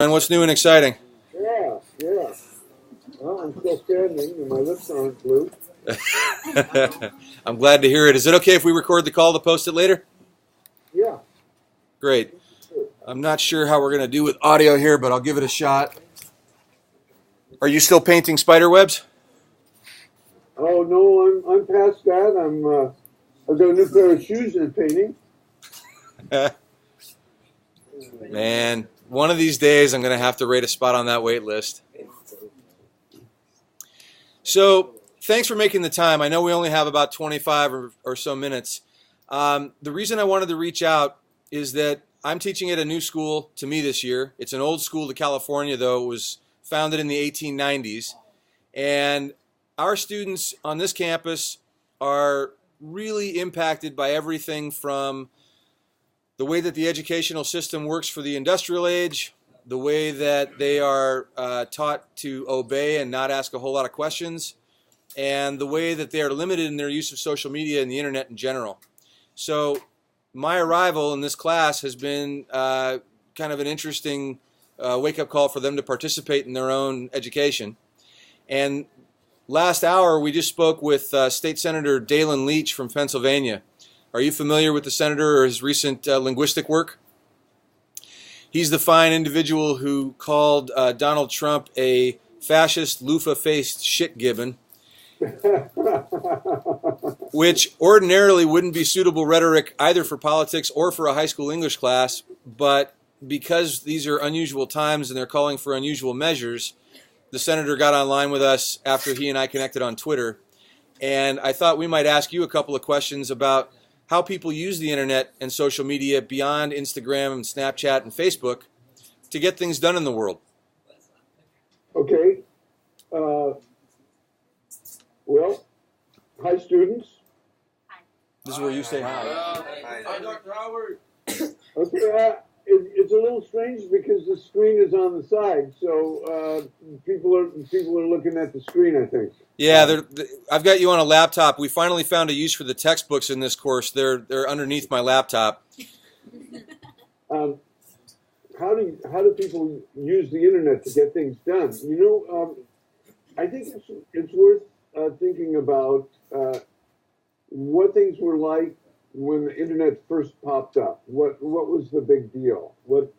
And what's new and exciting? Yeah, yeah. Well, I'm still standing and my lips aren't blue. I'm glad to hear it. Is it okay if we record the call to post it later? Yeah. Great. I'm not sure how we're going to do with audio here, but I'll give it a shot. Are you still painting spider webs? Oh no, I'm past that. I've got a new pair of shoes in painting. Man, one of these days I'm going to have to rate a spot on that wait list. So, thanks for making the time. I know we only have about 25 or so minutes. The reason I wanted to reach out is that I'm teaching at a new school to me this year. It's an old school to California, though. It was founded in the 1890s. And our students on this campus are really impacted by everything from the way that the educational system works for the industrial age, the way that they are taught to obey and not ask a whole lot of questions, and the way that they are limited in their use of social media and the internet in general. So my arrival in this class has been kind of an interesting wake-up call for them to participate in their own education. And last hour, we just spoke with State Senator Dalen Leach from Pennsylvania. Are you familiar with the senator or his recent linguistic work? He's the fine individual who called Donald Trump a fascist, loofah-faced shit-gibbon, which ordinarily wouldn't be suitable rhetoric either for politics or for a high school English class, but because these are unusual times and they're calling for unusual measures, the senator got online with us after he and I connected on Twitter, and I thought we might ask you a couple of questions about how people use the internet and social media beyond Instagram and Snapchat and Facebook to get things done in the world. Okay. Well, hi, students. This is where you say hi. Hi, Dr. Howard. Okay, it's a little strange because the screen is on the side, so people are looking at the screen, I think. Yeah, I've got you on a laptop. We finally found a use for the textbooks in this course. They're underneath my laptop. How do people use the internet to get things done? You know, I think it's worth thinking about what things were like when the internet first popped up. What was the big deal? What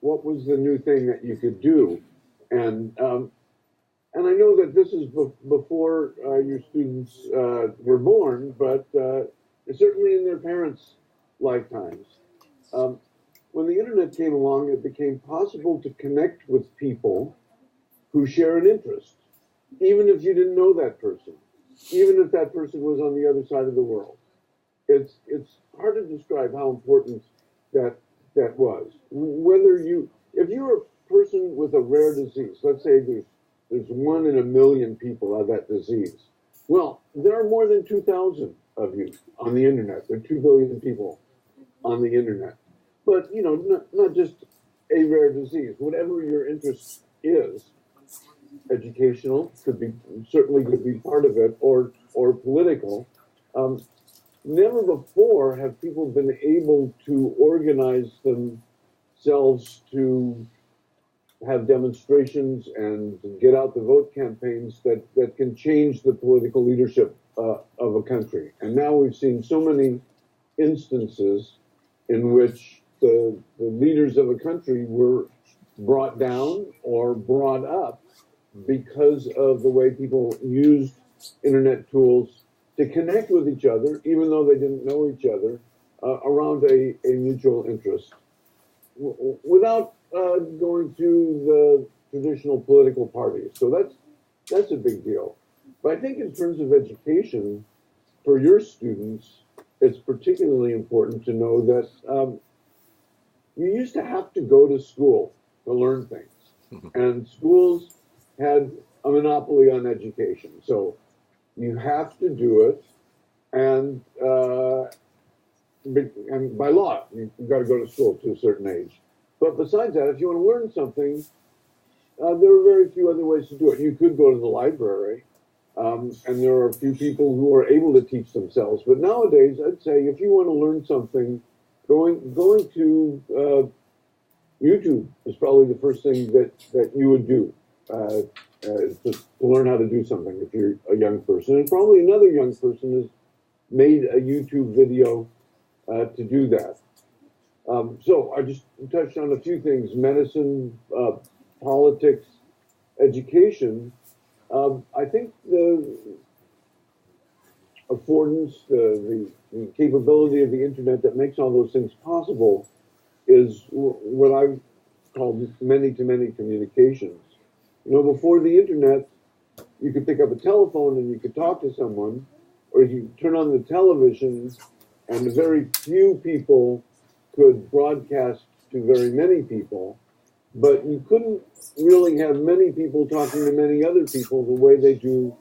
was the new thing that you could do? And I know that this is before your students were born, but certainly in their parents' lifetimes. When the internet came along, it became possible to connect with people who share an interest, even if you didn't know that person, even if that person was on the other side of the world. It's hard to describe how important that was. If you're a person with a rare disease, let's say there's 1 in a million people have that disease. Well, there are more than 2,000 of you on the internet. There are 2 billion people on the internet. But, you know, not just a rare disease. Whatever your interest is, educational certainly could be part of it, or political. Never before have people been able to organize themselves to have demonstrations and get out the vote campaigns that can change the political leadership of a country. And now we've seen so many instances in which the leaders of a country were brought down or brought up because of the way people used internet tools to connect with each other, even though they didn't know each other, around a mutual interest, without going through the traditional political parties. So that's a big deal. But I think in terms of education, for your students, it's particularly important to know that you used to have to go to school to learn things. And schools had a monopoly on education. So you have to do it, and by law, you've got to go to school to a certain age. But besides that, if you want to learn something, there are very few other ways to do it. You could go to the library, and there are a few people who are able to teach themselves. But nowadays, I'd say if you want to learn something, going to YouTube is probably the first thing that you would do to learn how to do something if you're a young person. And probably another young person has made a YouTube video to do that. So I just touched on a few things: medicine, politics, education. I think the affordance, the capability of the internet that makes all those things possible is what I call many-to-many communications. You know, before the internet, you could pick up a telephone and you could talk to someone, or you could turn on the television and very few people could broadcast to very many people, but you couldn't really have many people talking to many other people the way they do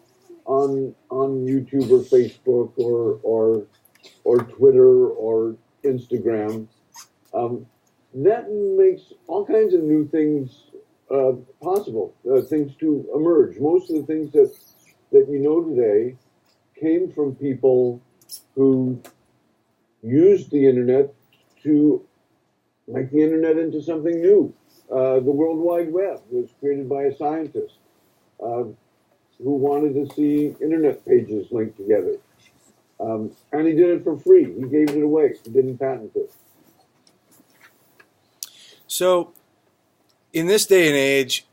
on YouTube or Facebook or Twitter or Instagram. That makes all kinds of new things possible, things to emerge. Most of the things that you know today came from people who used the internet to make the internet into something new. The World Wide Web was created by a scientist who wanted to see internet pages linked together. And he did it for free. He gave it away. He didn't patent it. So, in this day and age,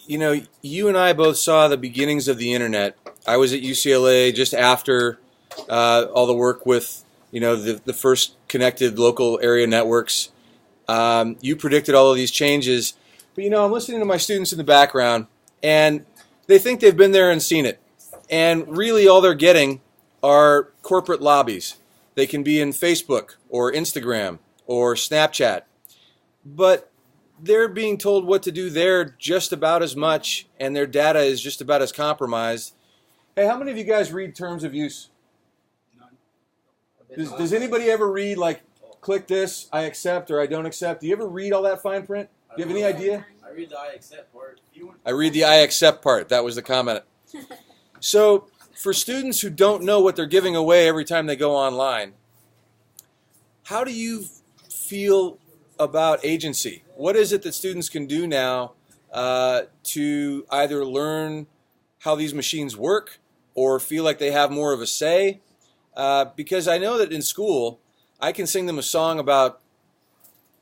you know, you and I both saw the beginnings of the internet. I was at UCLA just after all the work with, you know, the first connected local area networks. You predicted all of these changes. But, you know, I'm listening to my students in the background, and they think they've been there and seen it. And really all they're getting are corporate lobbies. They can be in Facebook or Instagram or Snapchat. But they're being told what to do there just about as much, and their data is just about as compromised. Hey, how many of you guys read terms of use? None. Does anybody ever read, like, click this, I accept, or I don't accept? Do you ever read all that fine print? Do you have any idea? I read the I accept part. I read the I accept part. That was the comment. So, for students who don't know what they're giving away every time they go online, how do you feel about agency? What is it that students can do now to either learn how these machines work or feel like they have more of a say? Because I know that in school, I can sing them a song about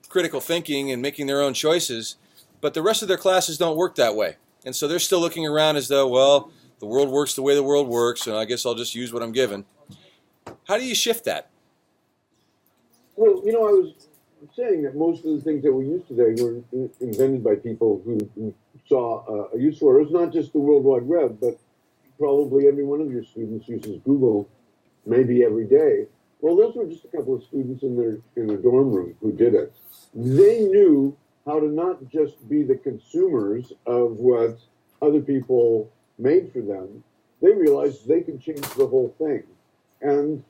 critical thinking and making their own choices, but the rest of their classes don't work that way. And so they're still looking around as though, well, the world works the way the world works, and I guess I'll just use what I'm given. How do you shift that? Well, you know, I was saying that most of the things that we use today were invented by people who saw a use for it. It's not just the World Wide Web, but probably every one of your students uses Google maybe every day. Well, those were just a couple of students in their dorm room who did it. They knew how to not just be the consumers of what other people made for them. They realized they could change the whole thing. And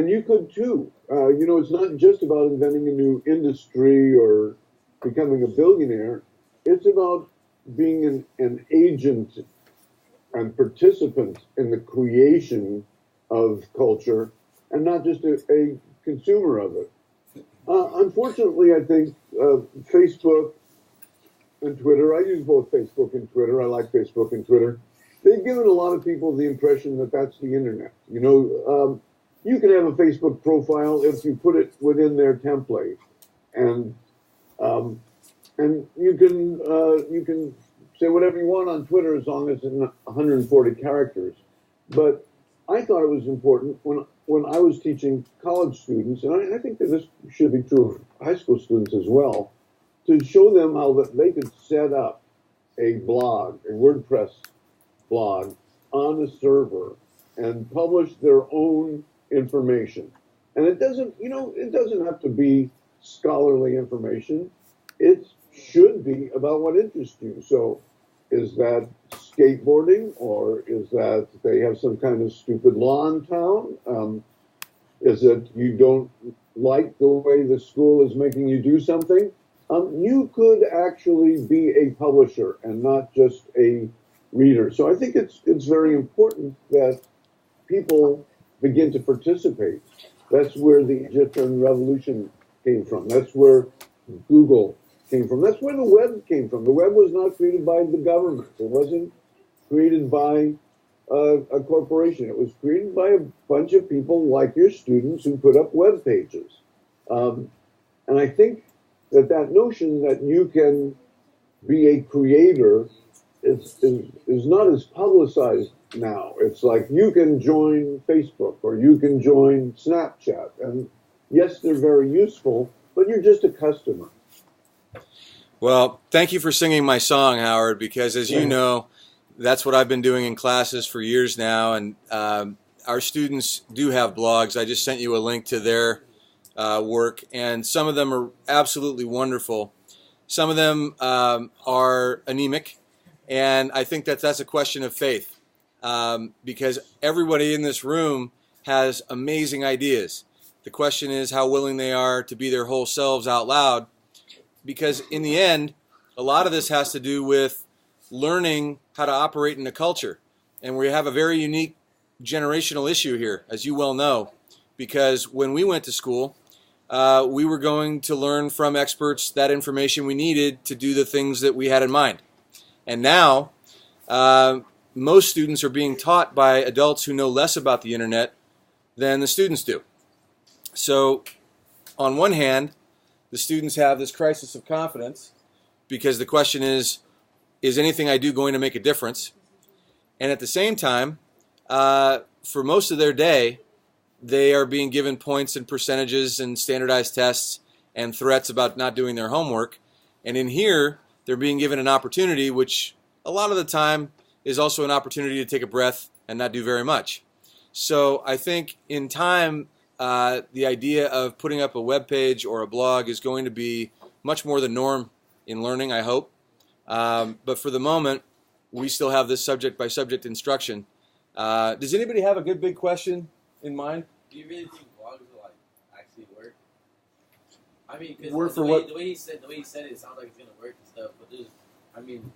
you could too. You know, it's not just about inventing a new industry or becoming a billionaire. It's about being an agent and participant in the creation of culture and not just a consumer of it. Unfortunately, I think Facebook and Twitter, I use both Facebook and Twitter. I like Facebook and Twitter. They've given a lot of people the impression that that's the internet. You know, you can have a Facebook profile if you put it within their template, and you can say whatever you want on Twitter as long as it's in 140 characters. But I thought it was important when I was teaching college students, and I think that this should be true of high school students as well, to show them how that they could set up a blog, a WordPress blog, on a server and publish their own information. And it doesn't, you know, it doesn't have to be scholarly information. It should be about what interests you. So is that skateboarding, or is that they have some kind of stupid law in town? Is it you don't like the way the school is making you do something? You could actually be a publisher and not just a reader. So I think it's very important that people begin to participate. That's where the Egyptian revolution came from. That's where Google came from. That's where the web came from. The web was not created by the government. It wasn't created by a corporation. It was created by a bunch of people like your students who put up web pages. And I think that notion that you can be a creator is not as publicized now. It's like you can join Facebook or you can join Snapchat. And yes, they're very useful, but you're just a customer. Well, thank you for singing my song, Howard, because as you know, that's what I've been doing in classes for years now. And our students do have blogs. I just sent you a link to their work, and some of them are absolutely wonderful. Some of them are anemic, and I think that's a question of faith, because everybody in this room has amazing ideas. The question is how willing they are to be their whole selves out loud, because in the end, a lot of this has to do with learning how to operate in a culture. And we have a very unique generational issue here, as you well know, because when we went to school, we were going to learn from experts that information we needed to do the things that we had in mind. And now, most students are being taught by adults who know less about the internet than the students do. So, on one hand, the students have this crisis of confidence because the question is anything I do going to make a difference? And at the same time, for most of their day, they are being given points and percentages and standardized tests and threats about not doing their homework. And in here, they're being given an opportunity, which a lot of the time is also an opportunity to take a breath and not do very much. So I think in time, the idea of putting up a web page or a blog is going to be much more the norm in learning, I hope. But for the moment, we still have this subject-by-subject instruction. Does anybody have a good big question in mind? Do you really think blogs will actually work? I mean, Work because for what? The way he said it sounds like it's gonna work and stuff. But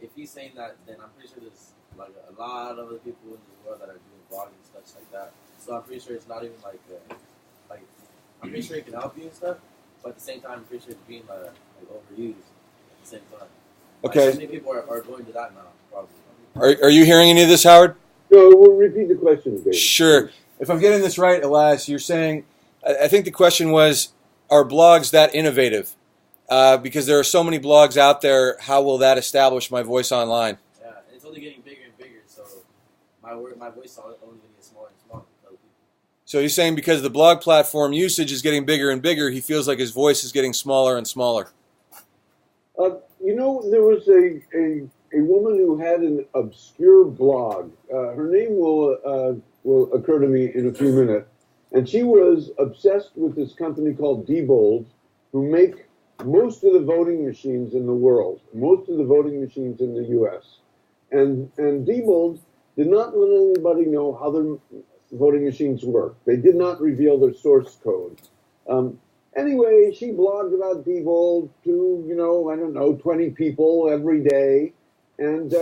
if he's saying that, then I'm pretty sure there's a lot of other people in the world that are doing blogging and stuff like that. So I'm pretty sure it's not even I'm pretty sure it can help you and stuff. But at the same time, I'm pretty sure it's being overused at the same time. Okay. So many people are going to that now, probably. Are you hearing any of this, Howard? No, we'll repeat the question, Dave. Sure. If I'm getting this right, Elias, you're saying, I think the question was, are blogs that innovative? Because there are so many blogs out there, how will that establish my voice online? Yeah, and it's only getting bigger and bigger, so my voice is only going to get smaller and smaller. So he's saying because the blog platform usage is getting bigger and bigger, he feels like his voice is getting smaller and smaller. There was a woman who had an obscure blog. Her name will occur to me in a few minutes. And she was obsessed with this company called Diebold, who make most of the voting machines in the world, most of the voting machines in the U.S. And Diebold did not let anybody know how their voting machines work. They did not reveal their source code. Anyway, she blogged about Diebold to, 20 people every day. And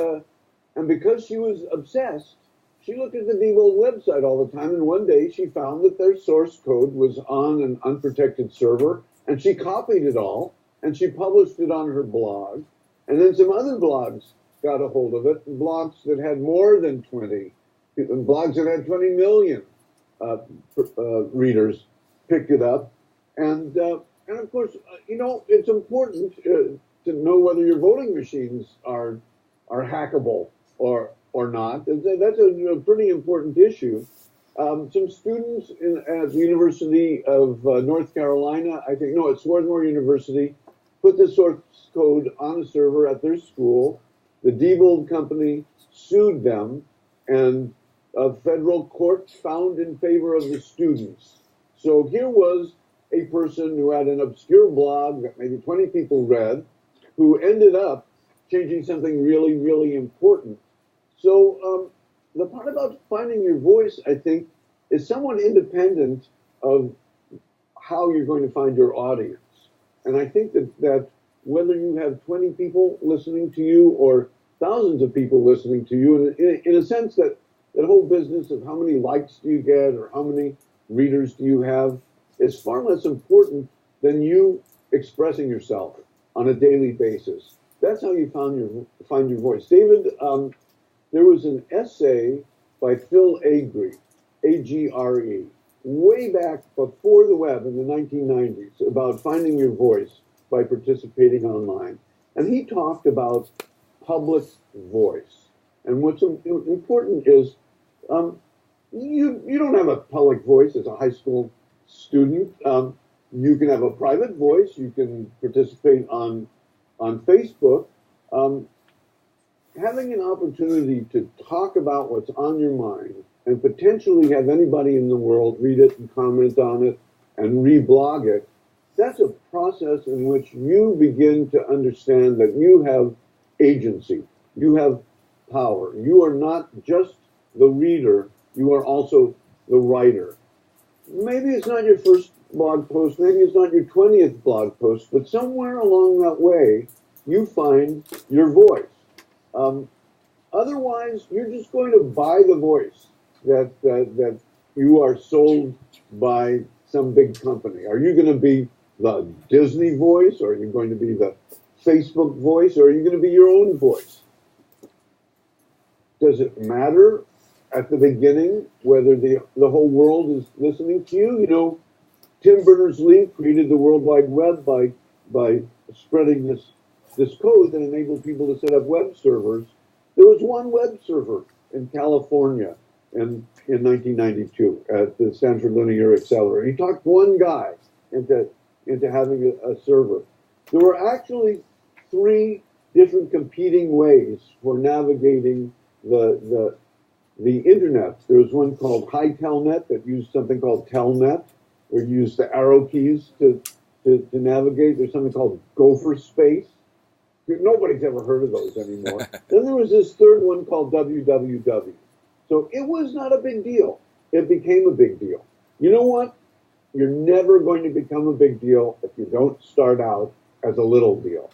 because she was obsessed, she looked at the Rheingold website all the time, and one day she found that their source code was on an unprotected server, and she copied it all, and she published it on her blog. And then some other blogs got a hold of it, blogs that had more than 20, blogs that had 20 million readers picked it up. And of course, it's important to know whether your voting machines are hackable or not. That's a pretty important issue. Some students at the University of North Carolina, it's Swarthmore University, put the source code on a server at their school. The Diebold company sued them, and a federal court found in favor of the students. So here was a person who had an obscure blog that maybe 20 people read, who ended up changing something really, really important. So the part about finding your voice, I think, is somewhat independent of how you're going to find your audience. And I think that whether you have 20 people listening to you or thousands of people listening to you, in a sense that whole business of how many likes do you get or how many readers do you have is far less important than you expressing yourself on a daily basis. That's how you find your voice. David, there was an essay by Phil Agre, A-G-R-E, way back before the web in the 1990s about finding your voice by participating online. And he talked about public voice. And what's important is you don't have a public voice as a high school student. You can have a private voice. You can participate on Facebook. Having an opportunity to talk about what's on your mind and potentially have anybody in the world read it and comment on it and reblog it, that's a process in which you begin to understand that you have agency, you have power. You are not just the reader, you are also the writer. Maybe it's not your first blog post, maybe it's not your 20th blog post, but somewhere along that way, you find your voice. Otherwise, you're just going to buy the voice that you are sold by some big company. Are you going to be the Disney voice, or are you going to be the Facebook voice, or are you going to be your own voice? Does it matter at the beginning whether the whole world is listening to you? You know, Tim Berners-Lee created the World Wide Web by spreading this code that enabled people to set up web servers. There was one web server in California in 1992 at the Stanford Linear Accelerator. He talked one guy into having a server. There were actually 3 different competing ways for navigating the internet. There was one called HiTelNet that used something called Telnet, or used the arrow keys to navigate. There's something called Gopher Space. Nobody's ever heard of those anymore. Then there was this third one called www. So it was not a big deal. It became a big deal. You know what? You're never going to become a big deal if you don't start out as a little deal.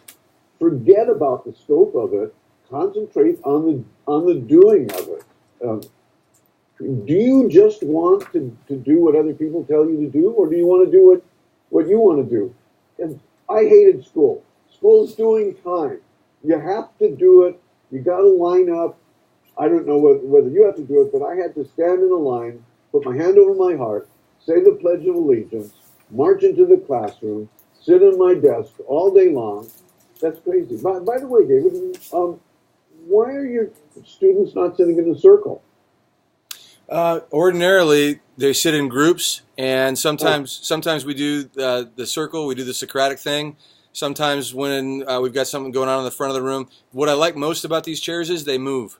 Forget about the scope of it. Concentrate on the doing of it. Do you just want to do what other people tell you to do, or do you want to do what you want to do? And I hated school. School's doing time. You have to do it. You got to line up. I don't know whether you have to do it, but I had to stand in a line, put my hand over my heart, say the Pledge of Allegiance, march into the classroom, sit on my desk all day long. That's crazy. By the way, David, why are your students not sitting in a circle? Ordinarily, they sit in groups, and sometimes we do the circle. We do the Socratic thing. Sometimes when we've got something going on in the front of the room. What I like most about these chairs is they move.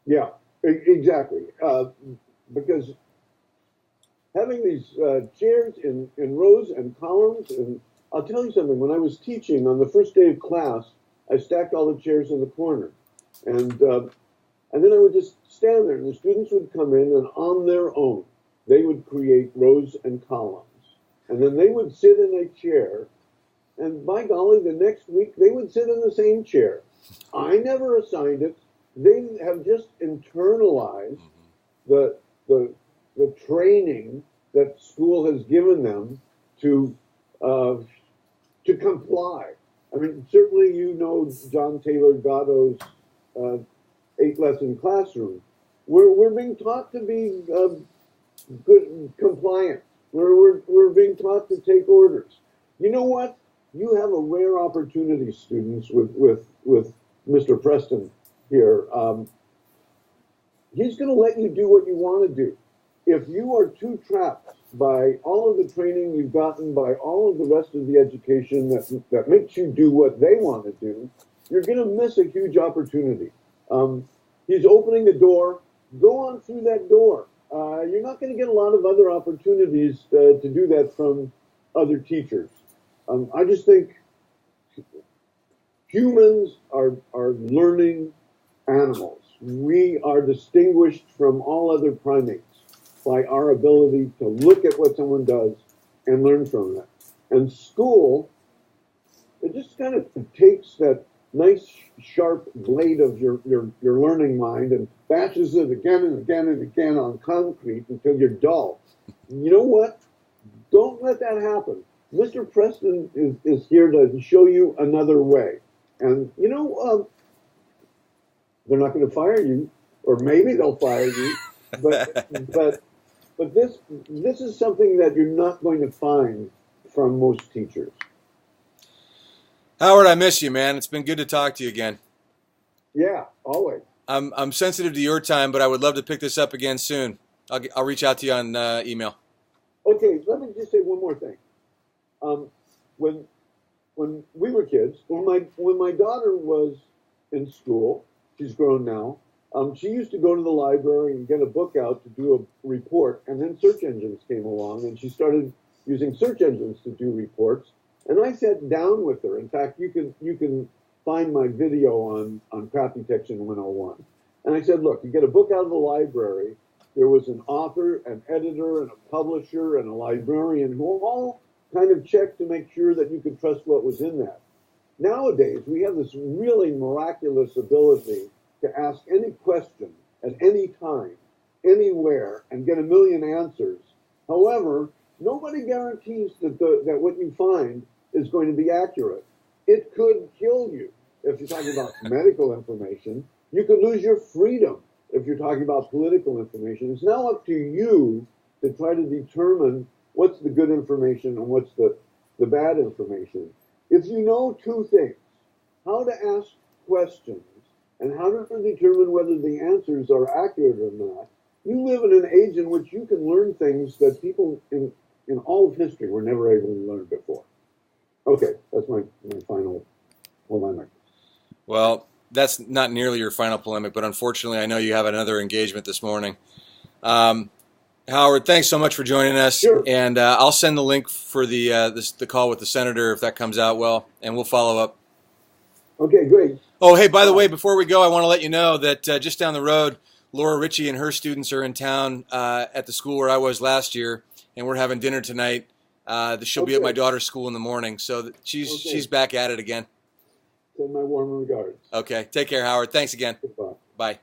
Yeah, exactly. Because having these chairs in rows and columns, and I'll tell you something, when I was teaching on the first day of class, I stacked all the chairs in the corner. And then I would just stand there, and the students would come in, and on their own, they would create rows and columns. And then they would sit in a chair, and by golly, the next week, they would sit in the same chair. I never assigned it. They have just internalized the training that school has given them to comply. I mean, certainly you know John Taylor Gatto's 8-lesson classroom. We're being taught to be good, compliant. We're being taught to take orders. You know what? You have a rare opportunity, students, with Mr. Preston here. He's going to let you do what you want to do. If you are too trapped by all of the training you've gotten, by all of the rest of the education that makes you do what they want to do, you're going to miss a huge opportunity. He's opening a door. Go on through that door. You're not going to get a lot of other opportunities to do that from other teachers. I just think humans are learning animals. We are distinguished from all other primates by our ability to look at what someone does and learn from that. And school, it just kind of takes that nice sharp blade of your learning mind and bashes it again and again and again on concrete until you're dull. You know what? Don't let that happen. Mr. Preston is here to show you another way. And, they're not going to fire you, or maybe they'll fire you, but, but, but this is something that you're not going to find from most teachers. Howard, I miss you, man. It's been good to talk to you again. Yeah, always. I'm sensitive to your time, but I would love to pick this up again soon. I'll reach out to you on email. Okay, let me just say one more thing. When we were kids, when my daughter was in school, she's grown now. She used to go to the library and get a book out to do a report, and then search engines came along, and she started using search engines to do reports. And I sat down with her. In fact, you can find my video on crop detection 101. And I said, look, you get a book out of the library. There was an author, an editor, and a publisher, and a librarian who all kind of checked to make sure that you could trust what was in that. Nowadays, we have this really miraculous ability to ask any question at any time, anywhere, and get a million answers. However, nobody guarantees that what you find is going to be accurate. It could kill you if you're talking about medical information. You could lose your freedom if you're talking about political information. It's now up to you to try to determine what's the good information and what's the bad information. If you know two things, how to ask questions and how to determine whether the answers are accurate or not, you live in an age in which you can learn things that people in all of history were never able to learn before. Okay, that's my final polemic. Well, that's not nearly your final polemic, but unfortunately, I know you have another engagement this morning. Howard, thanks so much for joining us. Sure. And I'll send the link for the call with the senator if that comes out well, and we'll follow up. Okay, great. Oh, hey, by the way, before we go, I want to let you know that just down the road, Laura Ritchie and her students are in town at the school where I was last year, and we're having dinner tonight. She'll be at my daughter's school in the morning, so she's back at it again. Send my warm regards. Okay, take care, Howard. Thanks again. Goodbye. Bye.